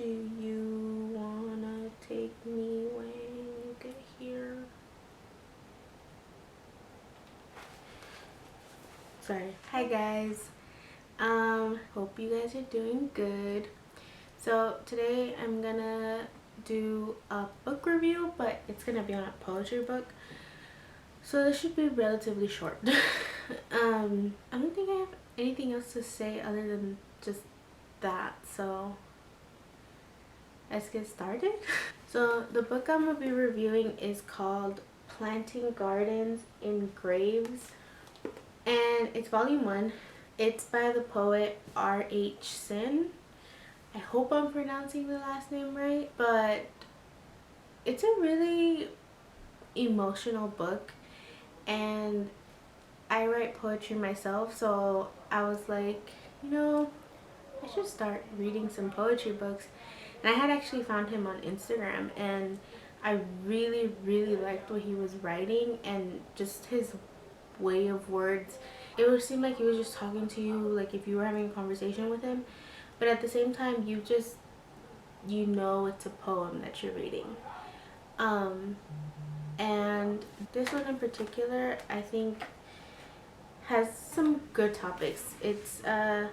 Do you wanna take me when you get here? Sorry. Hi guys. Hope you guys are doing good. So today I'm gonna do a book review, but it's gonna be on a poetry book. So this should be relatively short. I don't think I have anything else to say other than just that. So let's get started. So the book I'm gonna be reviewing is called Planting Gardens in Graves, and it's volume 1. It's by the poet R.H. Sin. I hope I'm pronouncing the last name right, but it's a really emotional book, and I write poetry myself, so I was like, I should start reading some poetry books. And I had actually found him on Instagram, and I really liked what he was writing and just his way of words. It would seem like he was just talking to you like if you were having a conversation with him, but at the same time you know it's a poem that you're reading. And this one in particular I think has some good topics. It's a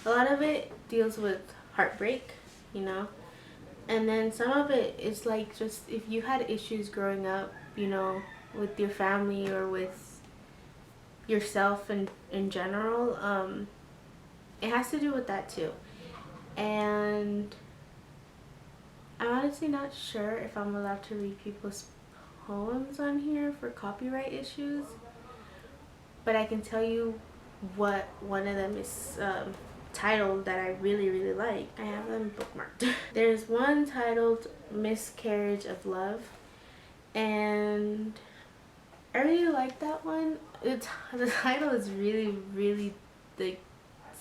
lot of it deals with heartbreak, and then some of it is like just if you had issues growing up, with your family or with yourself and in general, it has to do with that too. And I'm honestly not sure if I'm allowed to read people's poems on here for copyright issues, but I can tell you what one of them is titled that I really like. I have them bookmarked. There's one titled Miscarriage of Love, and I really like that one. The title is really like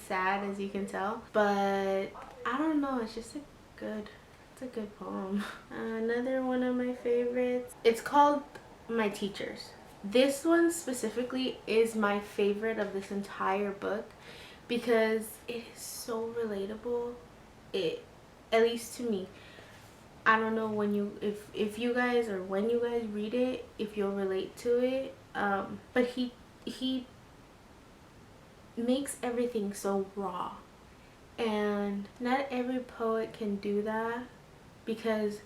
sad, as you can tell, but I don't know, it's just it's a good poem. Another one of my favorites, it's called My Teachers. This one specifically is my favorite of this entire book because it is so relatable. At least to me. I don't know when if you guys or when you guys read it, if you'll relate to it. But he makes everything so raw, and not every poet can do that because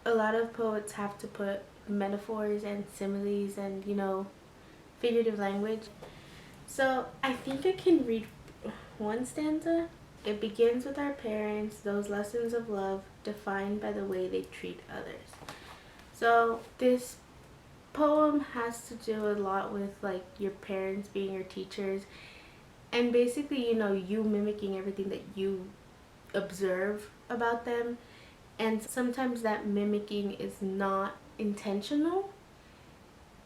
a lot of poets have to put metaphors and similes and figurative language. So I think I can read one stanza. It begins with our parents, those lessons of love defined by the way they treat others. So this poem has to do a lot with like your parents being your teachers, and basically you mimicking everything that you observe about them, and sometimes that mimicking is not intentional,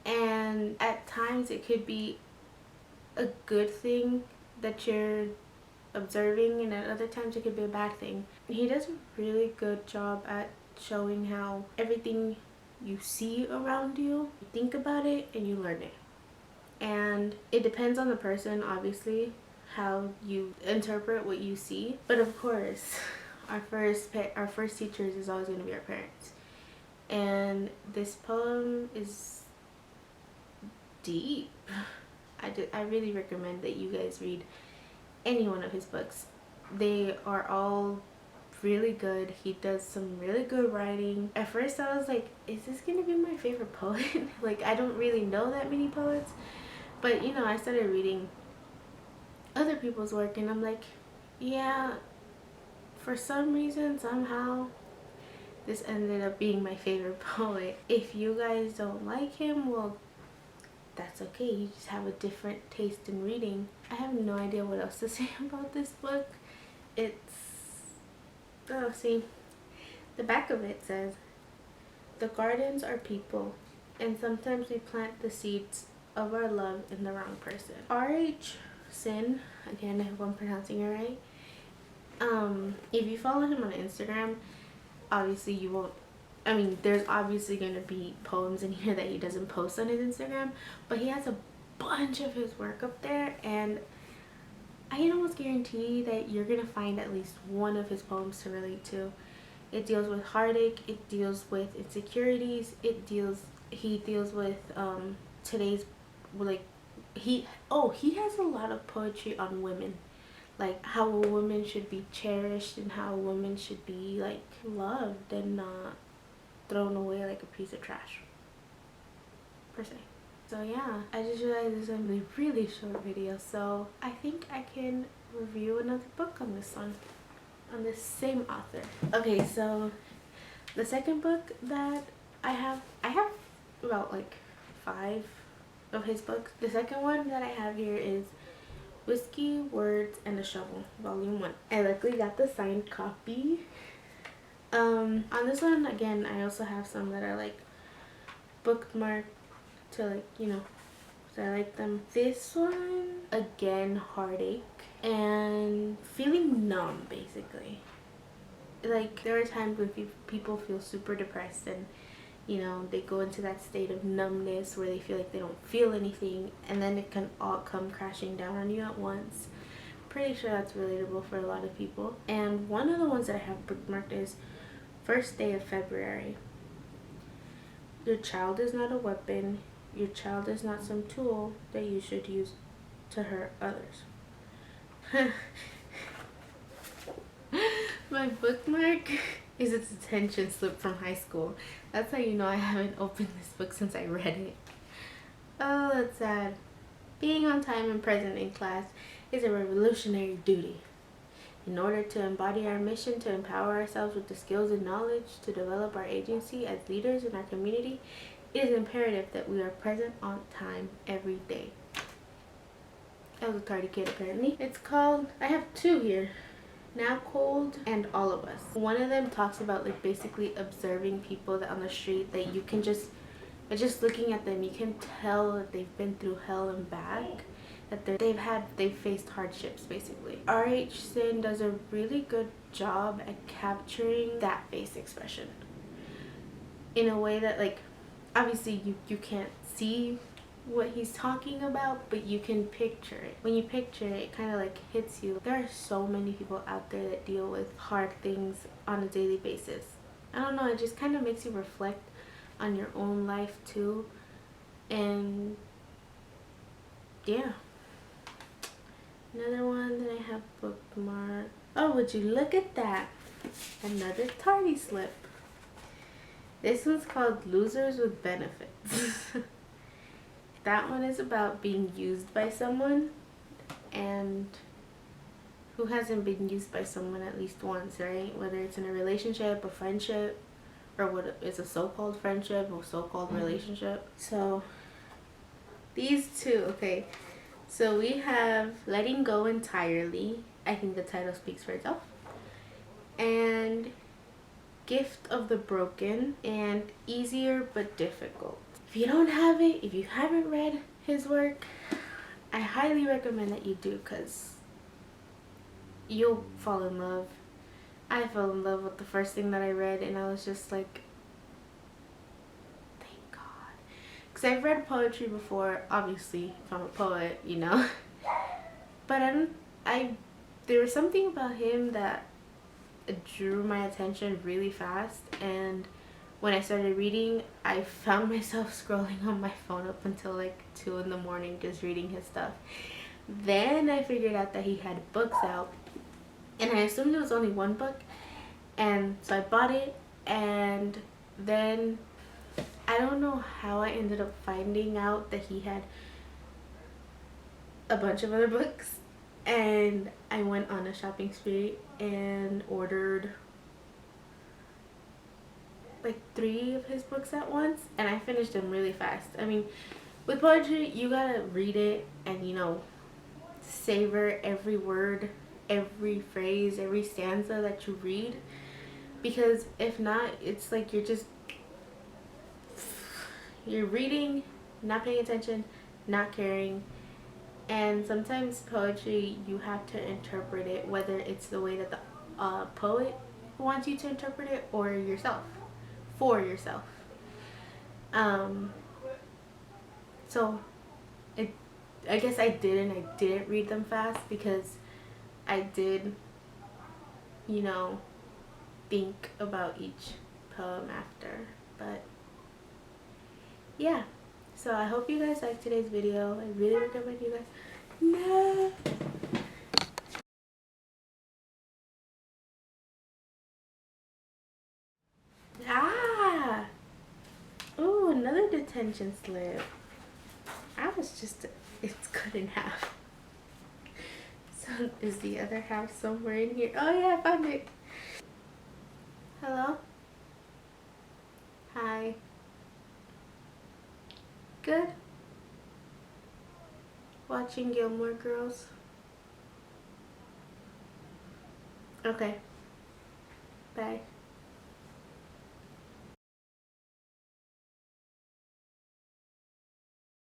and at times it could be a good thing that you're observing, and at other times it could be a bad thing. He does a really good job at showing how everything you see around you think about it and you learn it, and it depends on the person, obviously, how you interpret what you see. But of course our first teachers is always going to be our parents, and this poem is deep. I really recommend that you guys read any one of his books. They are all really good. He does some really good writing. At first I was like, is this gonna be my favorite poet? Like, I don't really know that many poets, but I started reading other people's work and I'm like, yeah, for some reason, somehow this ended up being my favorite poet. If you guys don't like him, well, that's okay. You just have a different taste in reading. I have no idea what else to say about this book. See, the back of it says, the gardens are people, and sometimes we plant the seeds of our love in the wrong person. R.H. Sin, again, I hope I'm pronouncing it right. If you follow him on Instagram, obviously you won't, there's obviously going to be poems in here that he doesn't post on his Instagram, but he has a bunch of his work up there, and I can almost guarantee that you're gonna find at least one of his poems to relate to. It deals with heartache, it deals with insecurities, he deals with today's, like, he has a lot of poetry on women, like how a woman should be cherished and how a woman should be like loved and not thrown away like a piece of trash, per se. So yeah, I just realized this is gonna be a really short video, so I think I can review another book on this one, on this same author. Okay, so the second book that I have about like 5 of his books. The second one that I have here is Whiskey, Words, and a Shovel, Volume 1. I luckily got the signed copy. On this one, again, I also have some that are like bookmarked to, like, you know, so I like them. This one, again, heartache and feeling numb, basically. Like, there are times when people feel super depressed and, you know, they go into that state of numbness where they feel like they don't feel anything, and then it can all come crashing down on you at once. Pretty sure that's relatable for a lot of people. And one of the ones that I have bookmarked is First Day of February. Your child is not a weapon. Your child is not some tool that you should use to hurt others. My bookmark is its attention slip from high school. That's how you know I haven't opened this book since I read it. Oh, that's sad. Being on time and present in class is a revolutionary duty. In order to embody our mission to empower ourselves with the skills and knowledge to develop our agency as leaders in our community, it is imperative that we are present on time every day. I was a tardy kid, apparently. It's called, I have 2 here, Now Cold and All of Us. One of them talks about, like, basically observing people that on the street that you can just looking at them, you can tell that they've been through hell and back, that they've faced hardships, basically. R.H. Sin does a really good job at capturing that face expression in a way that, like, obviously you can't see what he's talking about, but you can picture it. When you picture it, it kind of like hits you. There are so many people out there that deal with hard things on a daily basis. I don't know, it just kind of makes you reflect on your own life too. And yeah, another one that I have bookmarked. Oh, would you look at that, another tardy slip. This one's called Losers with Benefits. That one is about being used by someone, and who hasn't been used by someone at least once, right? Whether it's in a relationship, a friendship, or what is a so-called friendship or so-called relationship. So these 2, okay. So we have Letting Go Entirely. I think the title speaks for itself. And Gift of the Broken and Easier but Difficult. If you don't have it, if you haven't read his work, I highly recommend that you do, because you'll fall in love. I fell in love with the first thing that I read, and I was just like, thank God. Because I've read poetry before, obviously, if I'm a poet, you know. But there was something about him that drew my attention really fast, and when I started reading, I found myself scrolling on my phone up until like 2 in the morning just reading his stuff. Then I figured out that he had books out, and I assumed it was only 1 book, and so I bought it. And then I don't know how I ended up finding out that he had a bunch of other books, and I went on a shopping spree and ordered like 3 of his books at once, and I finished them really fast. I mean, with poetry, you gotta read it and, you know, savor every word, every phrase, every stanza that you read, because if not, it's like you're reading, not paying attention, not caring. And sometimes poetry, you have to interpret it, whether it's the way that the poet wants you to interpret it, or yourself, for yourself. So I guess I didn't read them fast, because I did, you know, think about each poem after. But yeah, so I hope you guys liked today's video. I really recommend you guys. No. Ah. Ooh, another detention slip. I was just, it's cut in half. So is the other half somewhere in here? Oh yeah, I found it. Hello? Hi. Good? Watching Gilmore Girls? Okay. Bye.